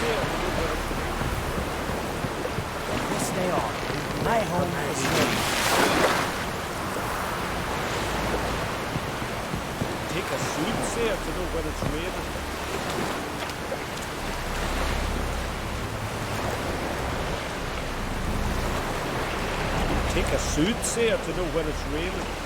ser til nu, hvor det... Yes, they are. My home is ready. Take a seat, ser til nu, hvor det er ready. Take a seat, ser til nu, hvor det er ready.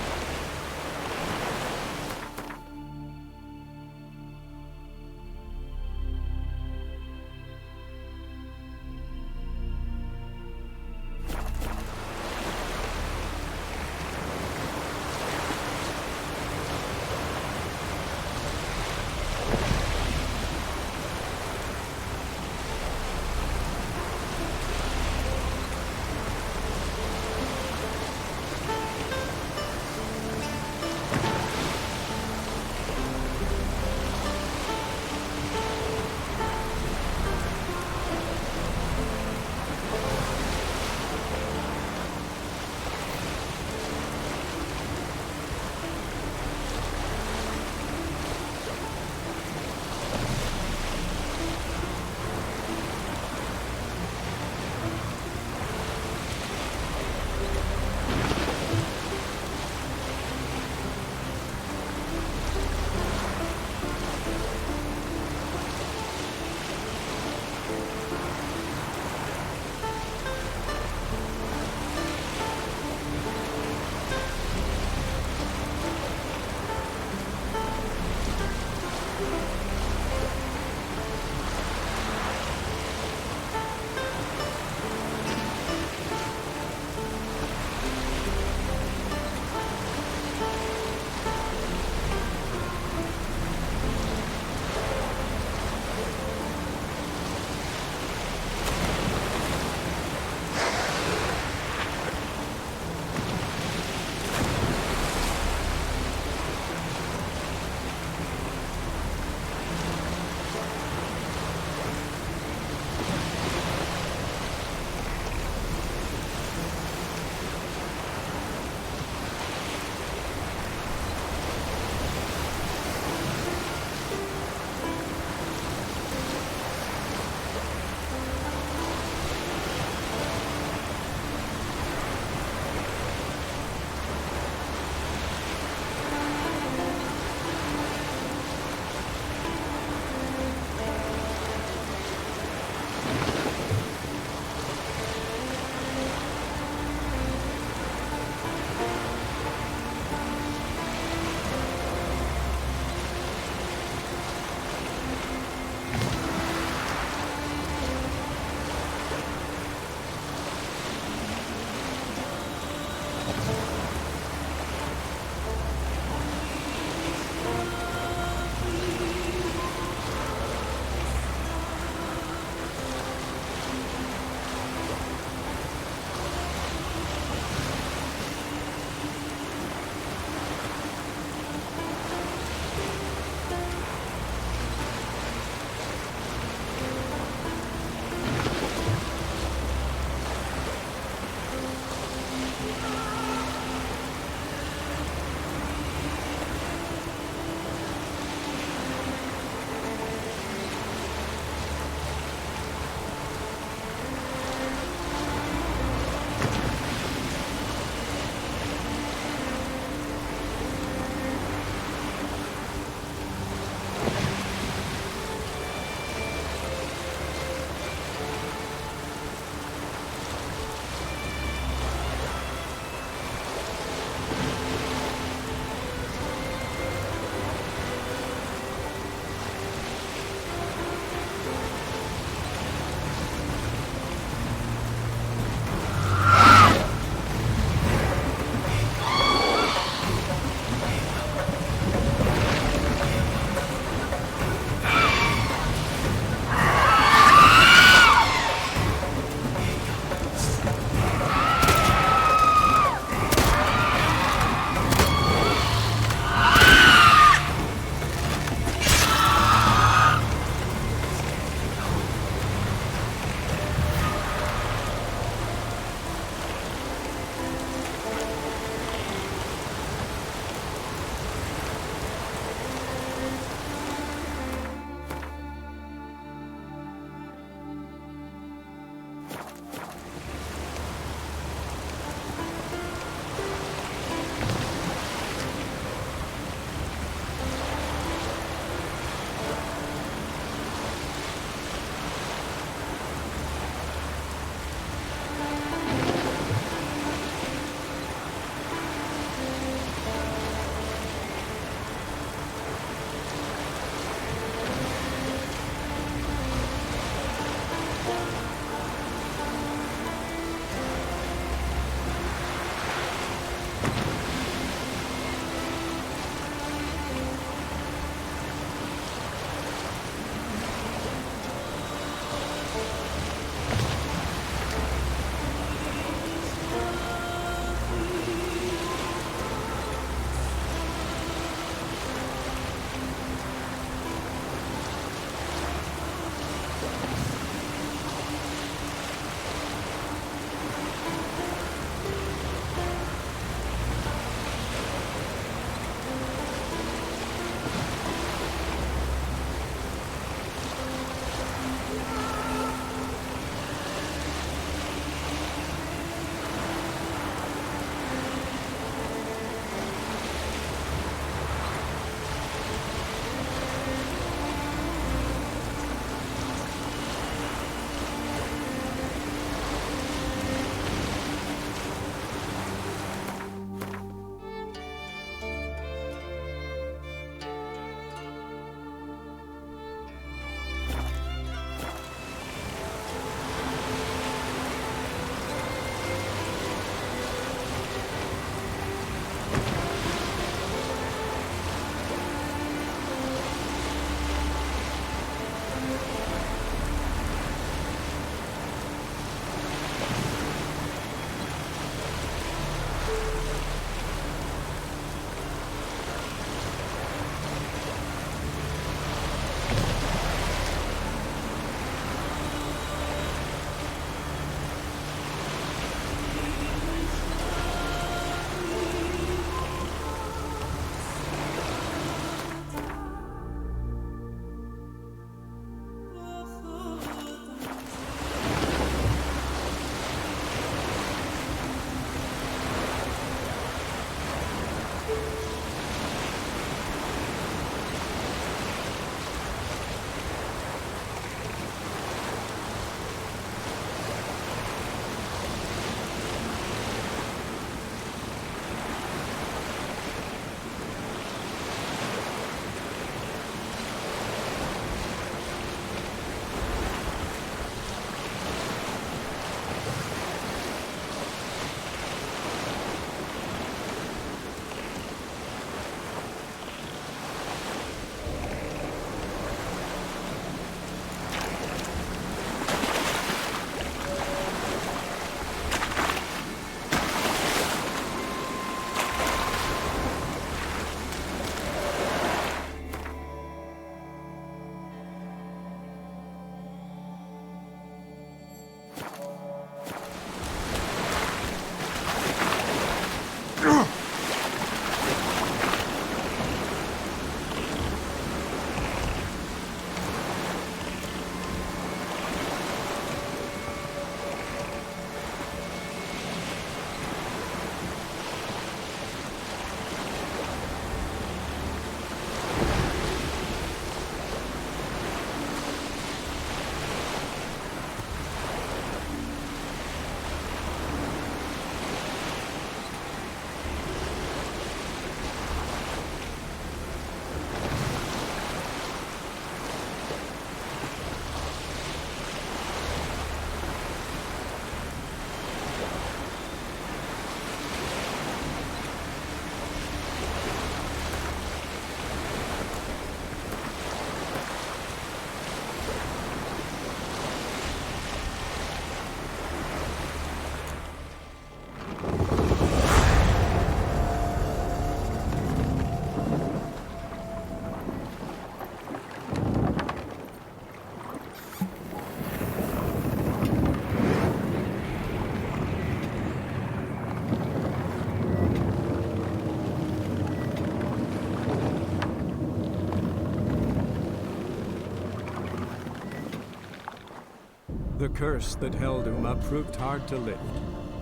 The curse that held Uma proved hard to lift,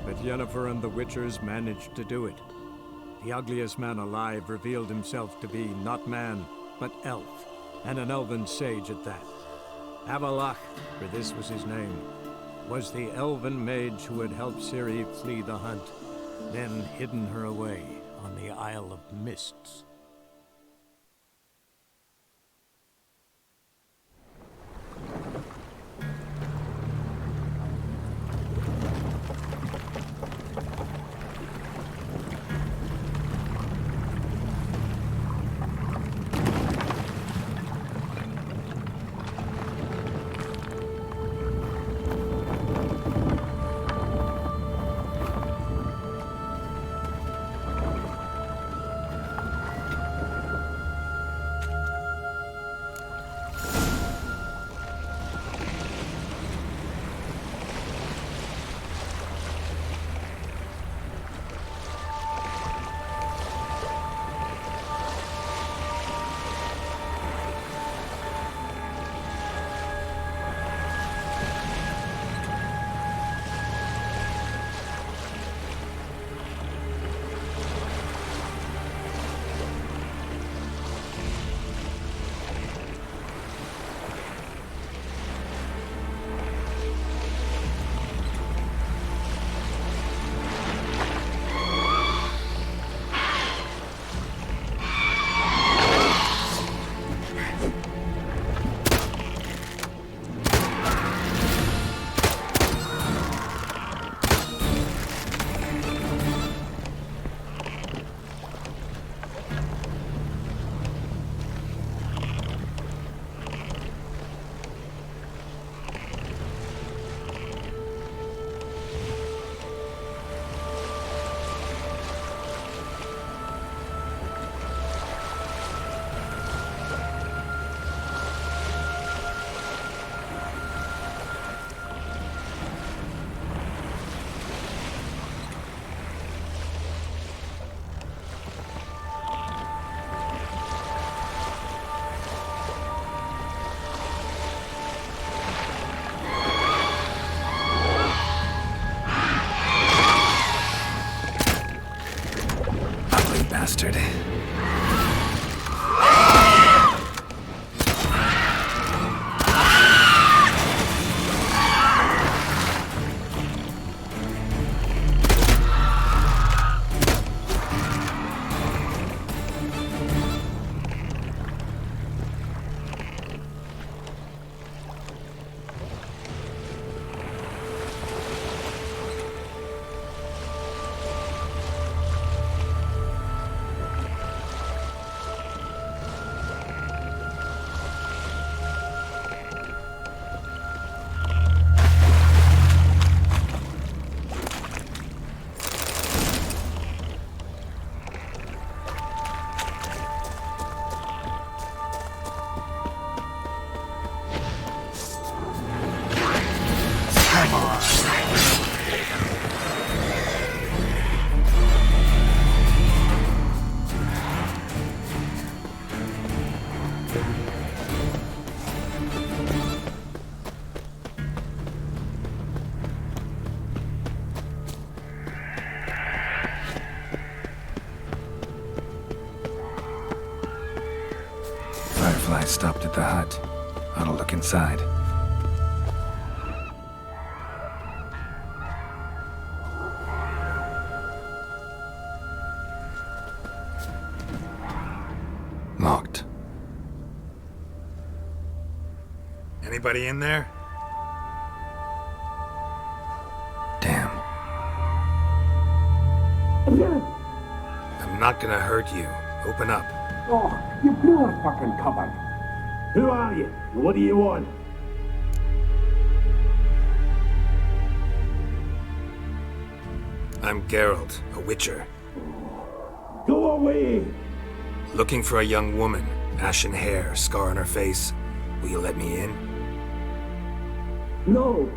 but Yennefer and the Witchers managed to do it. The ugliest man alive revealed himself to be not man, but elf, and an elven sage at that. Avalach, for this was his name, was the elven mage who had helped Ciri flee the hunt, then hidden her away on the Isle of Mists. Bastard. Firefly stopped at the hut. Ought to look inside. Locked. Anybody in there? Damn. I'm not gonna hurt you. Open up. Oh, you blew our fucking cover. Who are you? What do you want? I'm Geralt, a witcher. Go away! Looking for a young woman. Ashen hair, scar on her face. Will you let me in? No!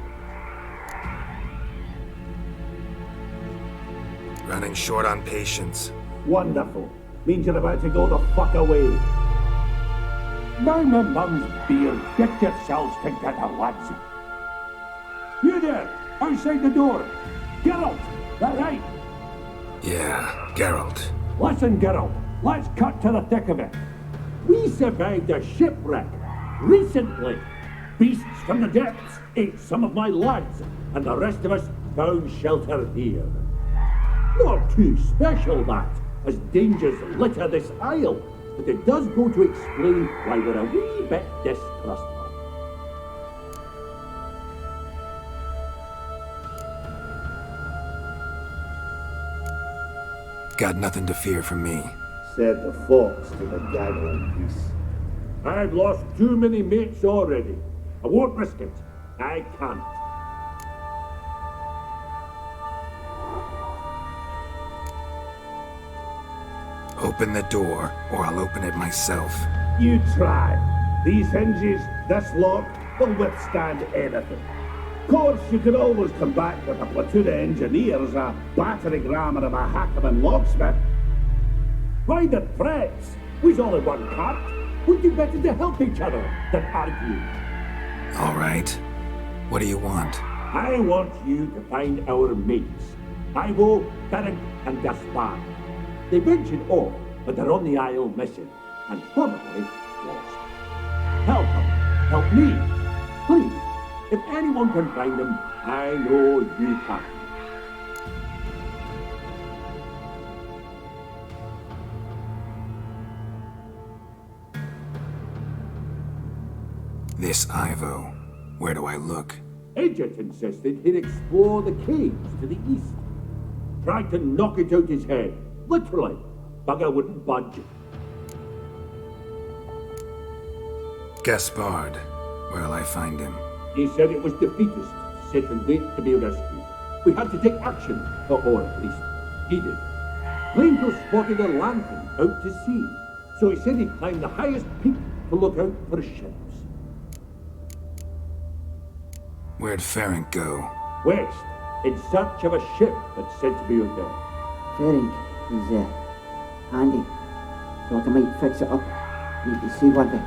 Running short on patience. Wonderful. Means you're about to go the fuck away. Down the mum's beard. Get yourselves together, lads. You there, outside the door. Geralt, that right? Yeah, Geralt. Listen, Geralt, let's cut to the thick of it. We survived a shipwreck recently. Beasts from the depths ate some of my lads, and the rest of us found shelter here. Not too special, that, as dangers litter this isle, but it does go to explain why we're a wee bit distrustful. Got nothing to fear from me. Said the fox to the gaggling geese. I've lost too many mates already. I won't risk it. I can't. Open the door, or I'll open it myself. You try. These hinges, this lock, will withstand anything. Of course, you could always come back with a platoon of engineers, a battering ram, and a hackman locksmith. Why the threats? We's all in one cart. We'd do better to help each other than argue. All right. What do you want? I want you to find our mates. Ivo, Beric, and Gaspard. They ventured off, but they're on the Isle mission, and probably lost. Help them. Help me. Please. If anyone can find them, I know you can. This Ivo. Where do I look? Agent insisted he'd explore the caves to the east. Tried to knock it out his head. Literally. Bugger wouldn't budge. Gaspard. Where'll I find him? He said it was defeatist, set and wait to be rescued. We had to take action, or at least, he did. Plainville spotted a lantern out to sea, so he said he'd climb the highest peak to look out for ships. Where'd Ferenc go? West, in search of a ship that's said to be out there. Ferenc is handy. Thought I might fix it up. Need to see one thing.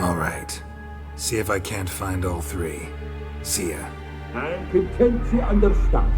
All right. See if I can't find all three. See ya. I'm content to understand.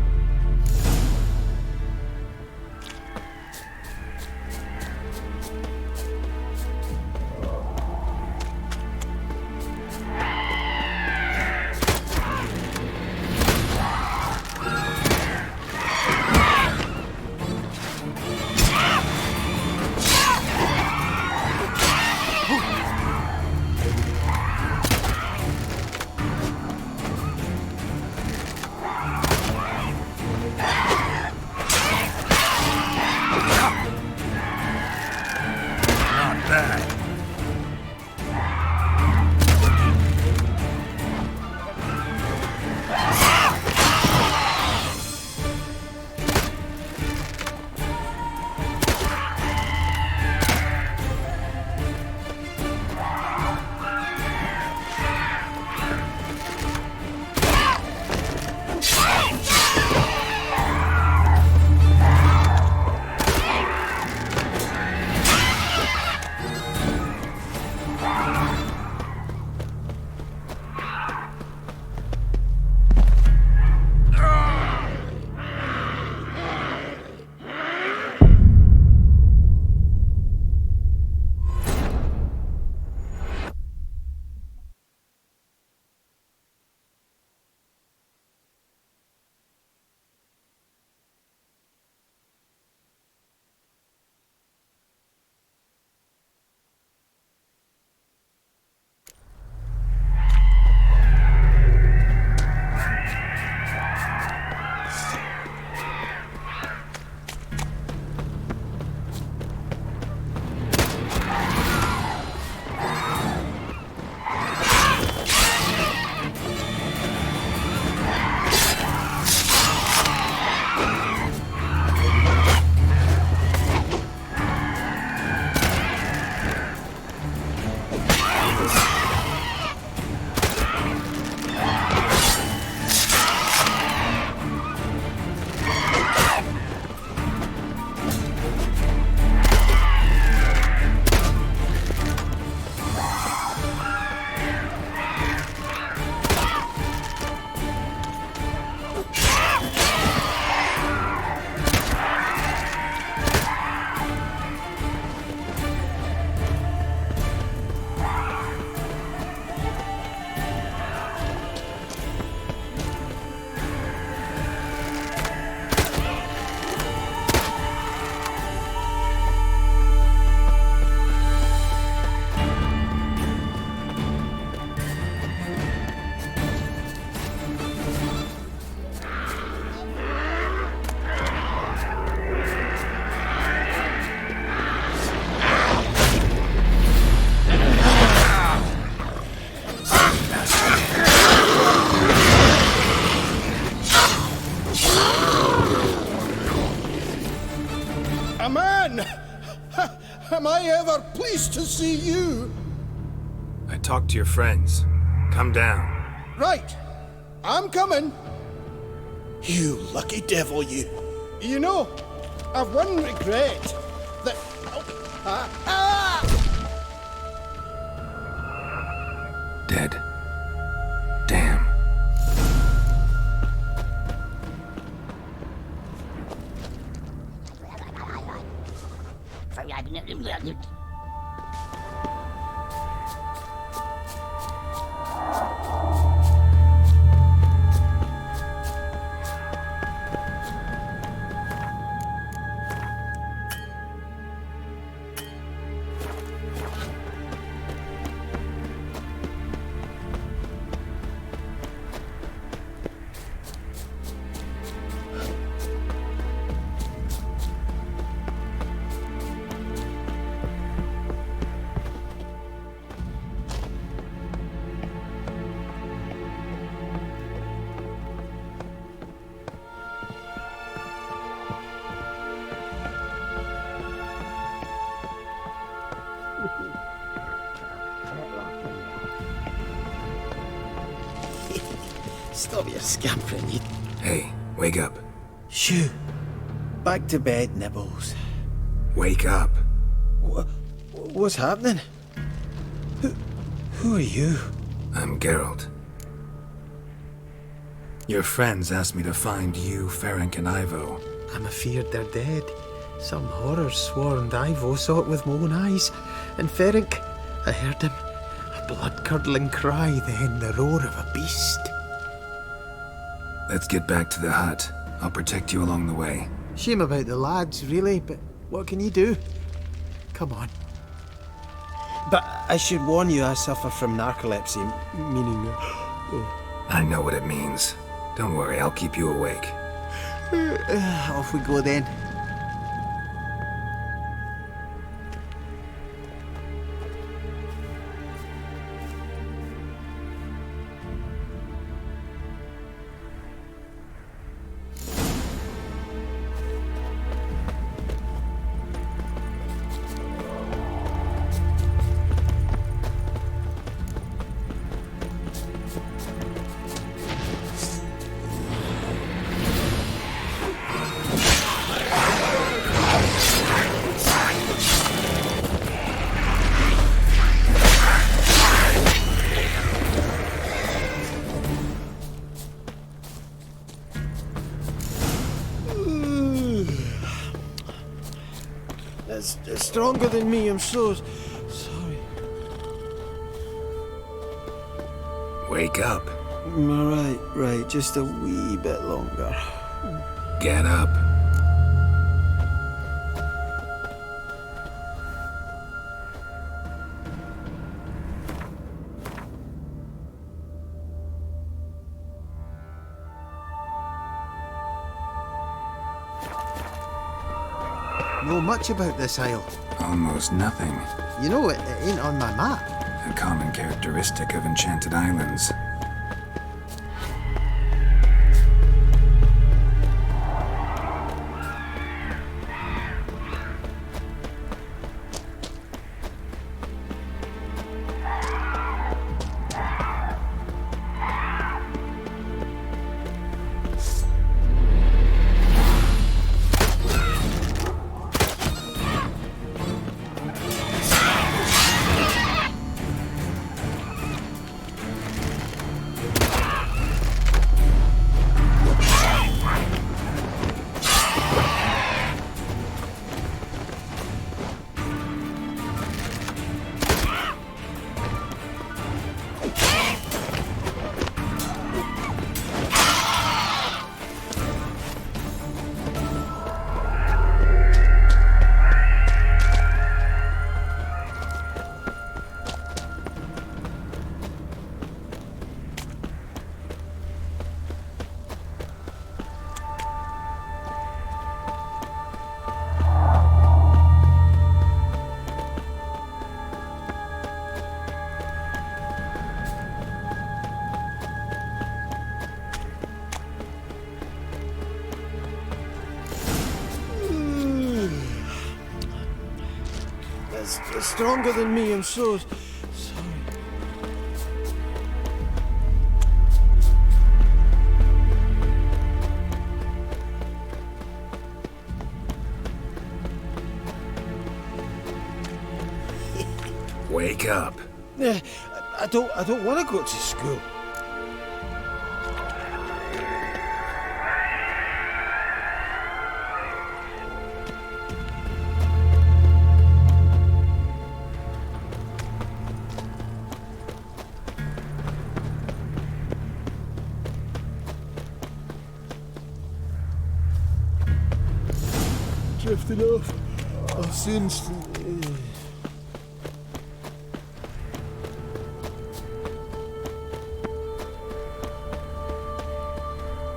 pleased to see you. I talked to your friends. Come down. Right. I'm coming. You lucky devil, you. You know, I've one regret. That... Oh, Dead. Damn. Stop your scampering, you... Hey, wake up. Shoo. Back to bed, Nibbles. Wake up. What's happening? Who are you? I'm Geralt. Your friends asked me to find you, Ferenc, and Ivo. I'm afeard they're dead. Some horror sworn Ivo saw it with my own eyes. And Ferenc, I heard him. A blood-curdling cry, then the roar of a beast. Let's get back to the hut. I'll protect you along the way. Shame about the lads, really, but what can you do? Come on. But I should warn you, I suffer from narcolepsy, meaning... I know what it means. Don't worry, I'll keep you awake. Off we go then. It's stronger than me, I'm so sorry. Wake up. Right, just a wee bit longer. Get up. Know much about this isle. Almost nothing. You know, it ain't on my map. A common characteristic of enchanted islands. stronger than me, I'm so sorry. Wake up. I don't want to go to school. Drifting off. I'll soon.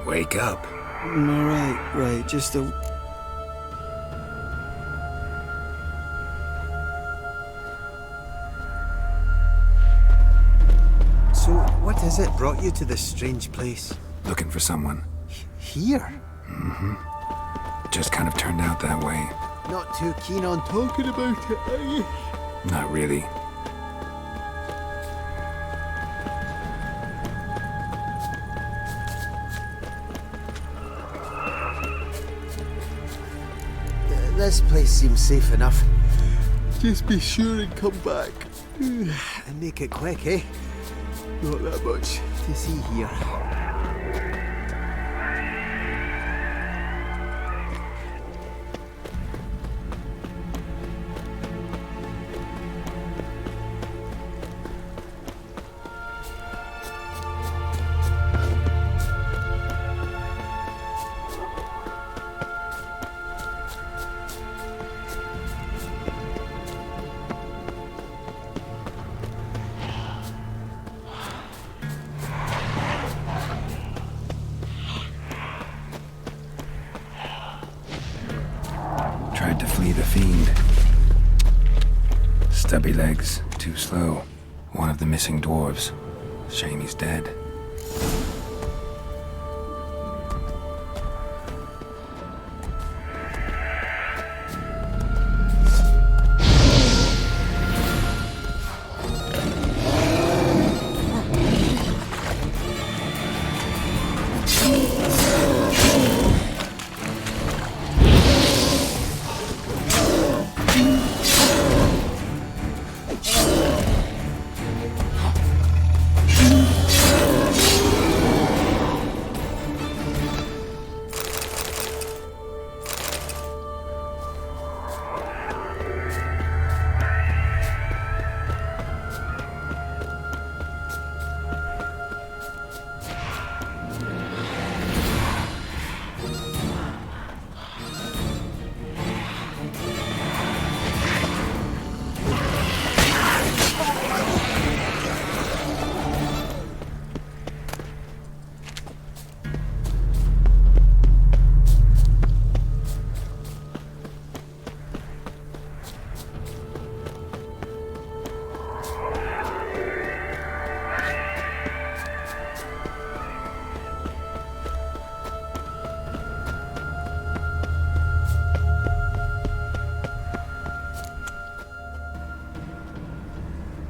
Wake up. Right, just a... So, what is it brought you to this strange place? Looking for someone. Here? Just kind of turned out that way. Not too keen on talking about it, are you? Not really. This place seems safe enough. Just be sure and come back. And make it quick, eh? Not that much to see here. Tried to flee the fiend. Stubby legs, too slow. One of the missing dwarves. Shame he's dead.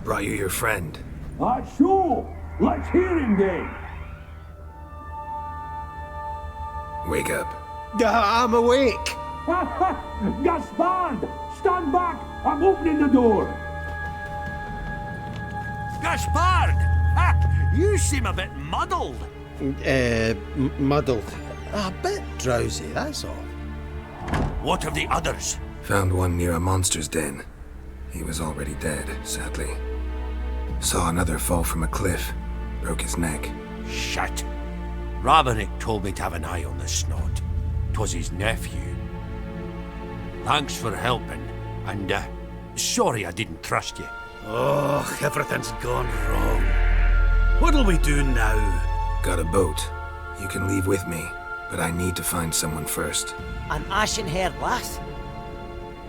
Brought you your friend. Sure. Let's hear him then. Wake up. I'm awake! Gaspard! Stand back! I'm opening the door! Gaspard! Ha! You seem a bit muddled. Muddled. A bit drowsy, that's all. What of the others? Found one near a monster's den. He was already dead, sadly. Saw another fall from a cliff. Broke his neck. Shit. Ramanick told me to have an eye on the snot. 'Twas his nephew. Thanks for helping, and sorry I didn't trust you. Oh, everything's gone wrong. What'll we do now? Got a boat. You can leave with me, but I need to find someone first. An ashen-haired lass?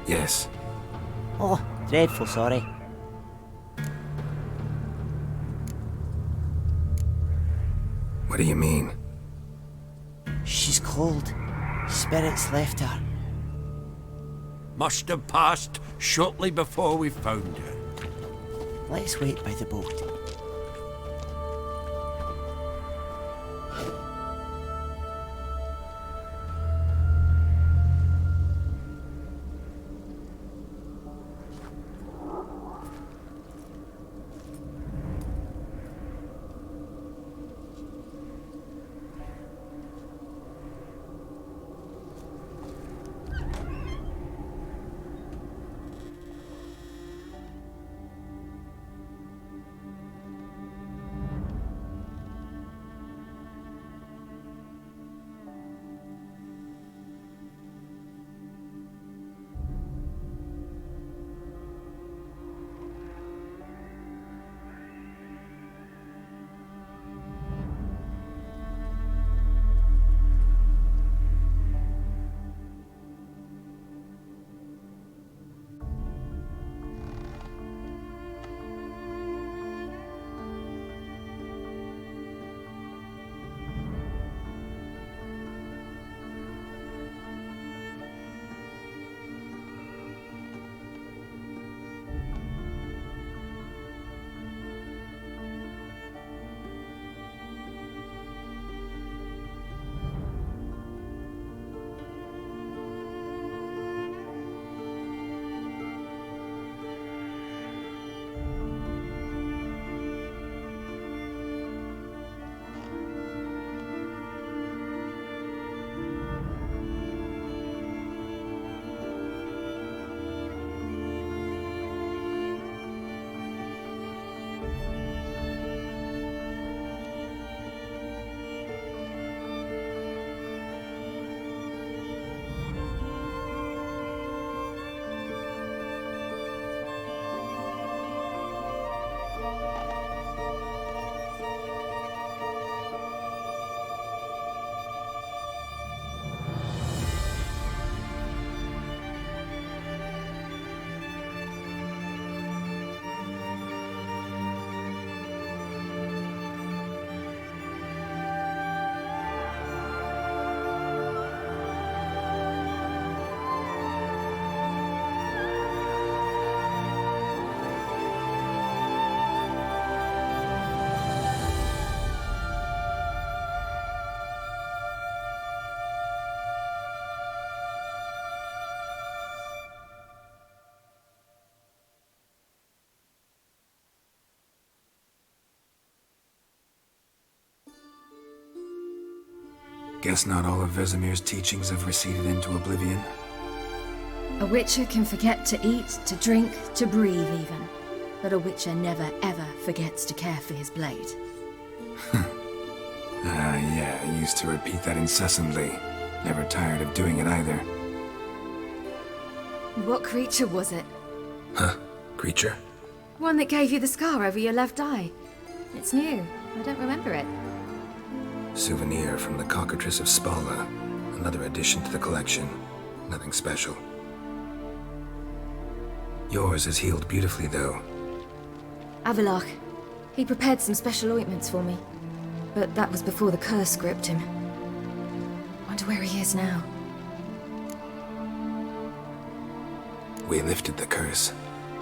Yes. Oh, dreadful sorry. What do you mean? She's cold. Spirits left her. Must have passed shortly before we found her. Let's wait by the boat. Guess not all of Vesemir's teachings have receded into oblivion. A witcher can forget to eat, to drink, to breathe even. But a witcher never ever forgets to care for his blade. Yeah, I used to repeat that incessantly. Never tired of doing it either. What creature was it? Huh? Creature? One that gave you the scar over your left eye. It's new. I don't remember it. Souvenir from the Cockatrice of Spala. Another addition to the collection. Nothing special. Yours is healed beautifully, though. Avallac'h. He prepared some special ointments for me. But that was before the curse gripped him. Wonder where he is now. We lifted the curse.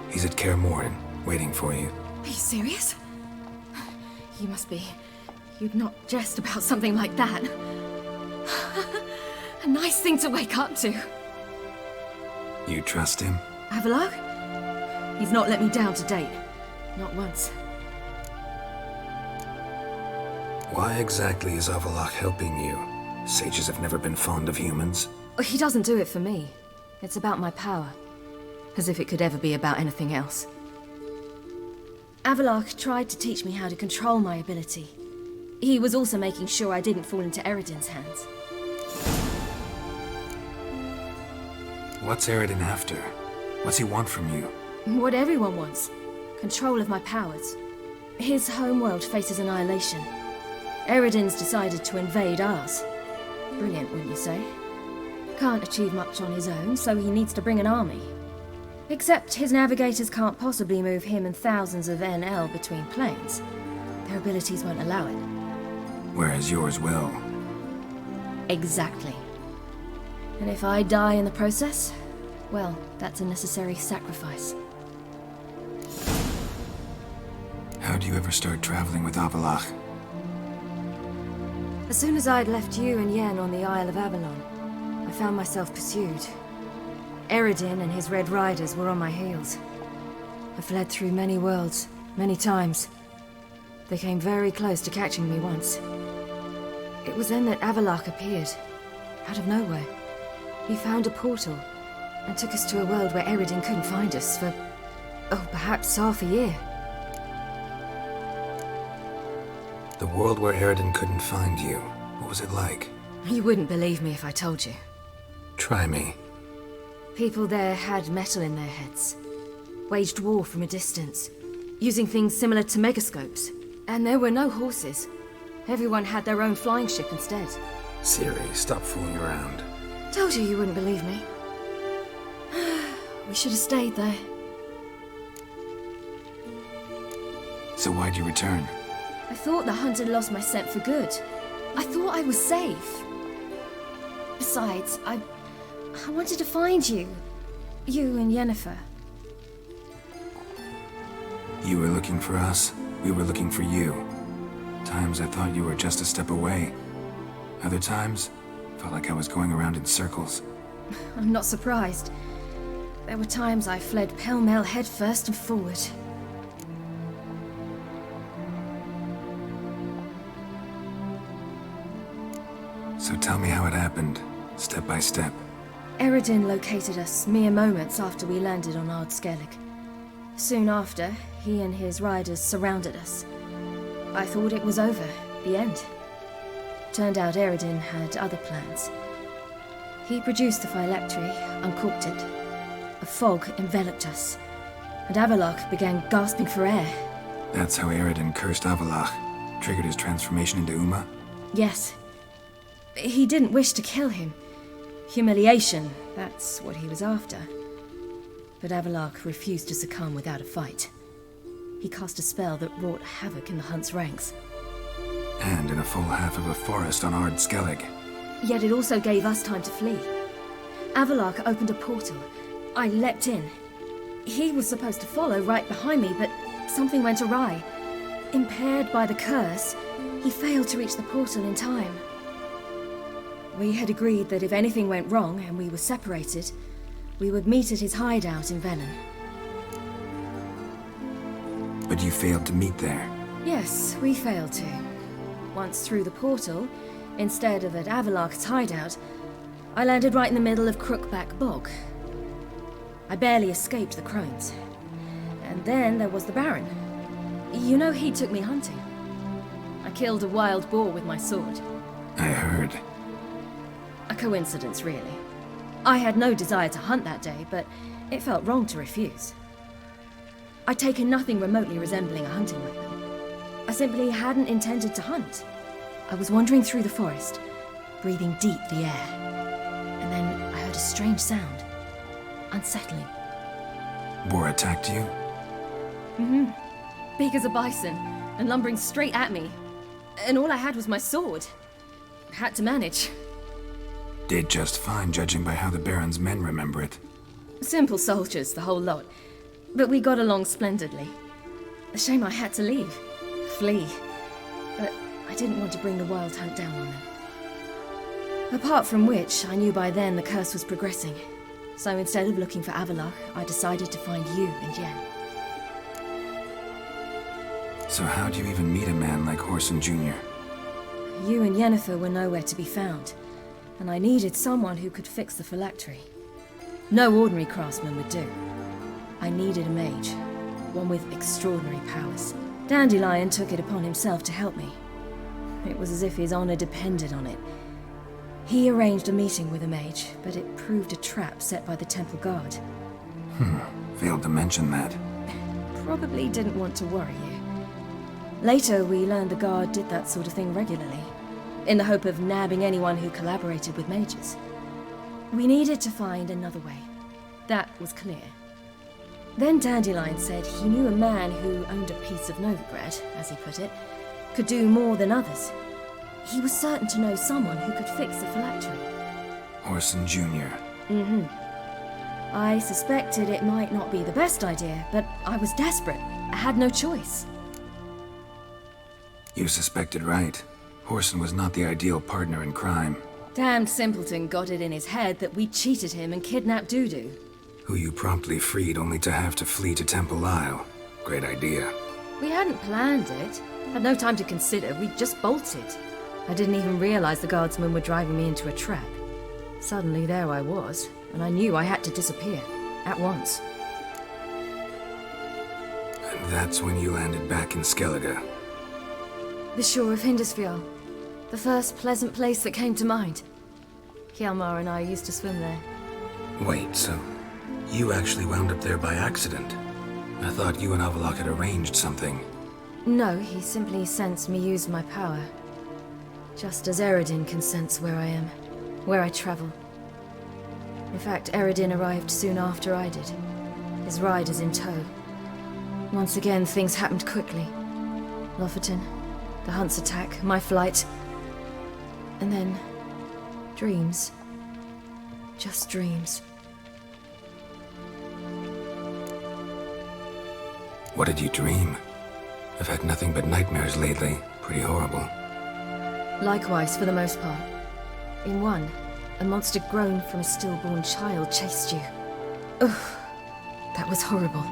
He's at Kaer Morhen, waiting for you. Are you serious? You must be. You'd not jest about something like that. A nice thing to wake up to. You trust him? Avallac'h? He's not let me down to date. Not once. Why exactly is Avallac'h helping you? Sages have never been fond of humans. He doesn't do it for me. It's about my power. As if it could ever be about anything else. Avallac'h tried to teach me how to control my ability. He was also making sure I didn't fall into Eredin's hands. What's Eredin after? What's he want from you? What everyone wants. Control of my powers. His homeworld faces annihilation. Eredin's decided to invade ours. Brilliant, wouldn't you say? Can't achieve much on his own, so he needs to bring an army. Except his navigators can't possibly move him and thousands of NL between planes. Their abilities won't allow it. Whereas yours will. Exactly. And if I die in the process, well, that's a necessary sacrifice. How'd you ever start traveling with Avallac'h? As soon as I'd left you and Yen on the Isle of Avalon, I found myself pursued. Eredin and his Red Riders were on my heels. I fled through many worlds, many times. They came very close to catching me once. It was then that Avallac'h appeared, out of nowhere. He found a portal, and took us to a world where Eredin couldn't find us for, perhaps half a year. The world where Eredin couldn't find you. What was it like? You wouldn't believe me if I told you. Try me. People there had metal in their heads, waged war from a distance, using things similar to megascopes. And there were no horses. Everyone had their own flying ship instead. Ciri, stop fooling around. Told you wouldn't believe me. We should have stayed there. So why'd you return? I thought the hunt had lost my scent for good. I thought I was safe. Besides, I wanted to find you. You and Yennefer. You were looking for us. We were looking for you. Times I thought you were just a step away. Other times, felt like I was going around in circles. I'm not surprised. There were times I fled pell-mell headfirst and forward. So tell me how it happened, step by step. Eredin located us mere moments after we landed on Ard Skellig. Soon after, he and his riders surrounded us. I thought it was over, the end. Turned out Eredin had other plans. He produced the phylactery, uncorked it. A fog enveloped us, and Avallac'h began gasping for air. That's how Eredin cursed Avallac'h, triggered his transformation into Uma? Yes. He didn't wish to kill him. Humiliation, that's what he was after. But Avallac'h refused to succumb without a fight. He cast a spell that wrought havoc in the Hunt's ranks. And in a full half of a forest on Ard Skellig. Yet it also gave us time to flee. Avallac'h opened a portal. I leapt in. He was supposed to follow right behind me, but something went awry. Impaired by the curse, he failed to reach the portal in time. We had agreed that if anything went wrong and we were separated, we would meet at his hideout in Velen. But you failed to meet there. Yes, we failed to. Once through the portal, instead of at Avallac'h's hideout, I landed right in the middle of Crookback Bog. I barely escaped the crones. And then there was the Baron. You know, he took me hunting. I killed a wild boar with my sword. I heard. A coincidence, really. I had no desire to hunt that day, but it felt wrong to refuse. I'd taken nothing remotely resembling a hunting weapon. I simply hadn't intended to hunt. I was wandering through the forest, breathing deep the air. And then I heard a strange sound. Unsettling. Boar attacked you? Mm-hmm. Big as a bison, and lumbering straight at me. And all I had was my sword. Had to manage. Did just fine, judging by how the Baron's men remember it. Simple soldiers, the whole lot. But we got along splendidly. A shame I had to leave. Flee. But I didn't want to bring the Wild Hunt down on them. Apart from which, I knew by then the curse was progressing. So instead of looking for Avallac'h, I decided to find you and Yen. So how'd you even meet a man like Whoreson Jr.? You and Yennefer were nowhere to be found, and I needed someone who could fix the phylactery. No ordinary craftsman would do. I needed a mage, one with extraordinary powers. Dandelion took it upon himself to help me. It was as if his honor depended on it. He arranged a meeting with a mage, but it proved a trap set by the Temple Guard. Failed to mention that. Probably didn't want to worry you. Later, we learned the Guard did that sort of thing regularly, in the hope of nabbing anyone who collaborated with mages. We needed to find another way. That was clear. Then Dandelion said he knew a man who owned a piece of Novigrad, as he put it, could do more than others. He was certain to know someone who could fix the phylactery. Whoreson Jr. Mm-hmm. I suspected it might not be the best idea, but I was desperate. I had no choice. You suspected right. Whoreson was not the ideal partner in crime. Damned simpleton got it in his head that we cheated him and kidnapped Dudu. Who you promptly freed only to have to flee to Temple Isle. Great idea. We hadn't planned it. Had no time to consider, we just bolted. I didn't even realize the guardsmen were driving me into a trap. Suddenly there I was, and I knew I had to disappear. At once. And that's when you landed back in Skellige. The shore of Hindisfjord. The first pleasant place that came to mind. Hjalmar and I used to swim there. Wait, so you actually wound up there by accident? I thought you and Avallac'h had arranged something. No, he simply sensed me use my power. Just as Eredin can sense where I am, where I travel. In fact, Eredin arrived soon after I did. His riders in tow. Once again, things happened quickly. Lofoten, the Hunt's attack, my flight. And then, dreams. Just dreams. What did you dream? I've had nothing but nightmares lately. Pretty horrible. Likewise, for the most part. In one, a monster grown from a stillborn child chased you. Ugh, that was horrible.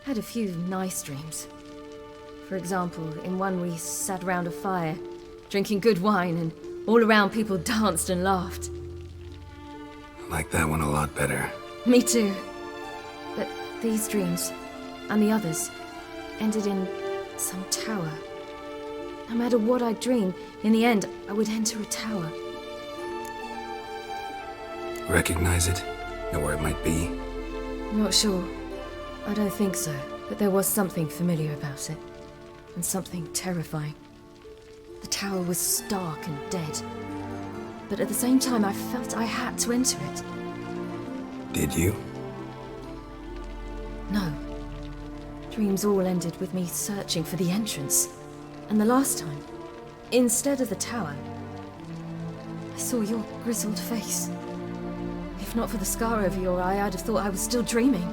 Had a few nice dreams. For example, in one we sat around a fire, drinking good wine, and all around people danced and laughed. I like that one a lot better. Me too. But these dreams, and the others, ended in some tower. No matter what I dreamed, in the end, I would enter a tower. Recognize it? Know where it might be? Not sure. I don't think so, but there was something familiar about it. And something terrifying. The tower was stark and dead. But at the same time, I felt I had to enter it. Did you? No. Dreams all ended with me searching for the entrance. And the last time, instead of the tower, I saw your grizzled face. If not for the scar over your eye, I'd have thought I was still dreaming.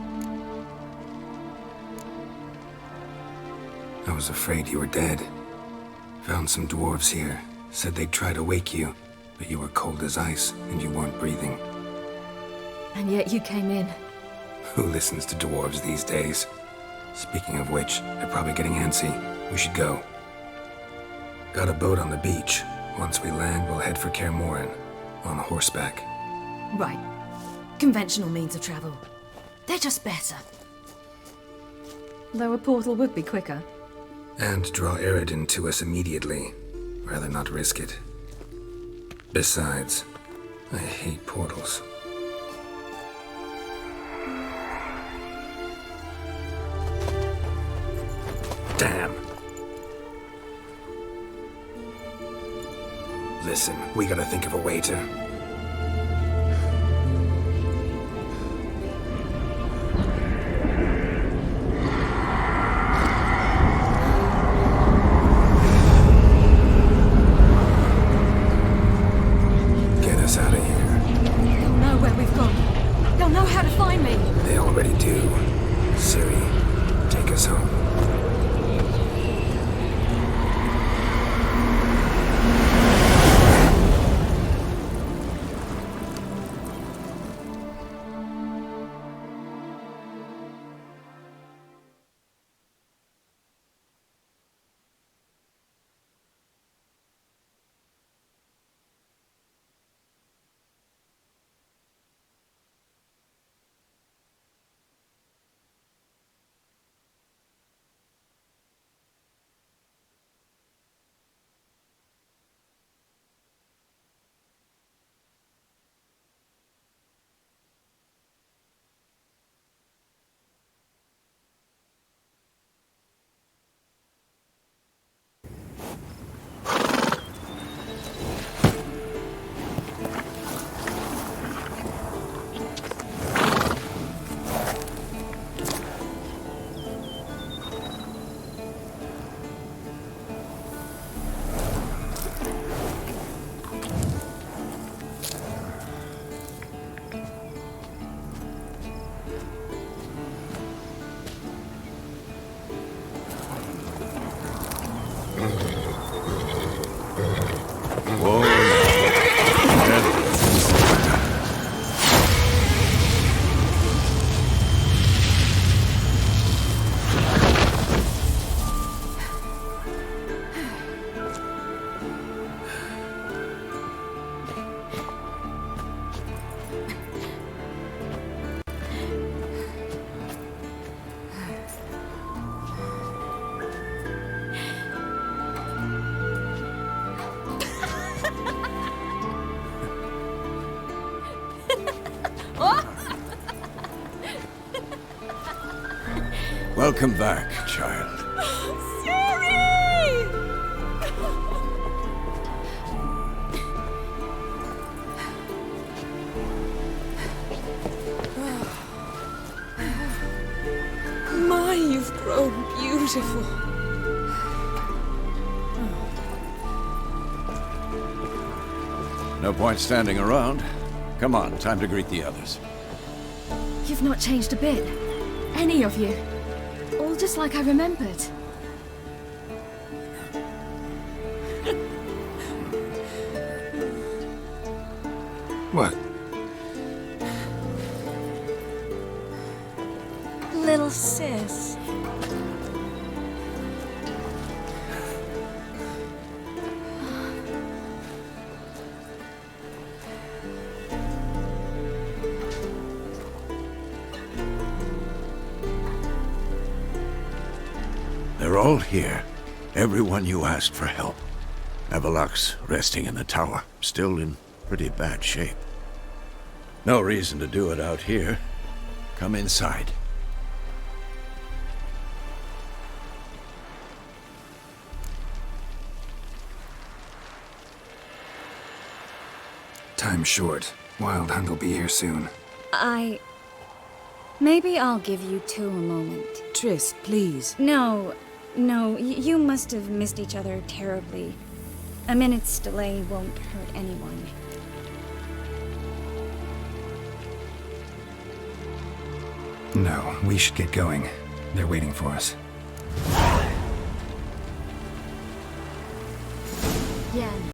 I was afraid you were dead. Found some dwarves here. Said they'd try to wake you, but you were cold as ice and you weren't breathing. And yet you came in. Who listens to dwarves these days? Speaking of which, they're probably getting antsy. We should go. Got a boat on the beach. Once we land, we'll head for Kaer Morhen. On horseback. Right. Conventional means of travel. They're just better. Though a portal would be quicker. And draw Eredin to us immediately. Rather not risk it. Besides, I hate portals. Damn. Listen, we gotta think of a way to... get us out of here. They'll know where we've gone. They'll know how to find me. They already do. Ciri, take us home. Welcome back, child. My, you've grown beautiful. No point standing around. Come on, time to greet the others. You've not changed a bit. Any of you. All just like I remembered. What? Little sis. They're all here. Everyone you asked for help. Avalok's resting in the tower, still in pretty bad shape. No reason to do it out here. Come inside. Time's short. Wild Hunt will be here soon. Maybe I'll give you two a moment. Triss, please. No, you must have missed each other terribly. A minute's delay won't hurt anyone. No, we should get going. They're waiting for us. Yen.